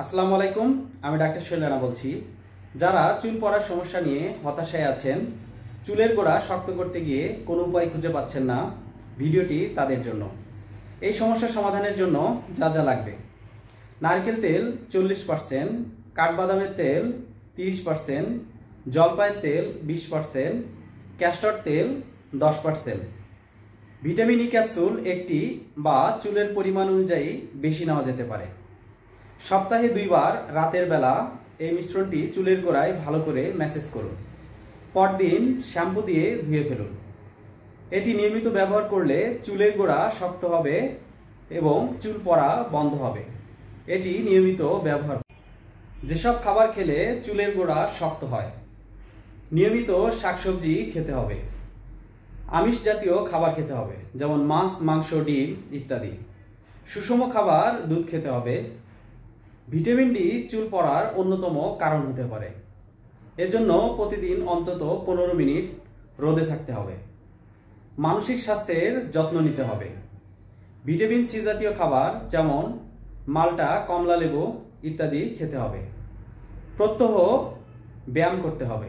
আসসালামু আলাইকুম, আমি ডাক্তার শৈল রানা বলছি। যারা চুল পড়ার সমস্যা নিয়ে হতাশায় আছেন, চুলের গোড়া শক্ত করতে গিয়ে কোনো উপায় খুঁজে পাচ্ছেন না, ভিডিওটি তাদের জন্য। এই সমস্যার সমাধানের জন্য যা যা লাগবে: নারকেল তেল 40%, কাঠবাদামের তেল 30%, জলপাইয়ের তেল 20%, ক্যাস্টর তেল 10%, ভিটামিন ই ক্যাপসুল একটি বা চুলের পরিমাণ অনুযায়ী বেশি নেওয়া যেতে পারে। সপ্তাহে 2 বার রাতের বেলা এই মিশ্রণটি চুলের গোড়ায় ভালো করে ম্যাসেজ করুন। পরদিন শ্যাম্পু দিয়ে ধুয়ে ফেলুন। এটি নিয়মিত ব্যবহার করলে চুলের গোড়া শক্ত হবে এবং চুল পড়া বন্ধ হবে। এটি নিয়মিত ব্যবহার। যেসব খাবার খেলে চুলের গোড়া শক্ত হয়: নিয়মিত শাকসবজি খেতে হবে, আমিষ জাতীয় খাবার খেতে হবে যেমন মাছ, মাংস, ডিম ইত্যাদি। সুষম খাবার, দুধ খেতে হবে। ভিটামিন ডি চুল পড়ার অন্যতম কারণ হতে পারে। এজন্য প্রতিদিন অন্তত 15 মিনিট রোদে থাকতে হবে। মানসিক স্বাস্থ্যের যত্ন নিতে হবে। ভিটামিন সি জাতীয় খাবার যেমন মাল্টা, কমলা লেবু ইত্যাদি খেতে হবে। প্রত্যহ ব্যায়াম করতে হবে।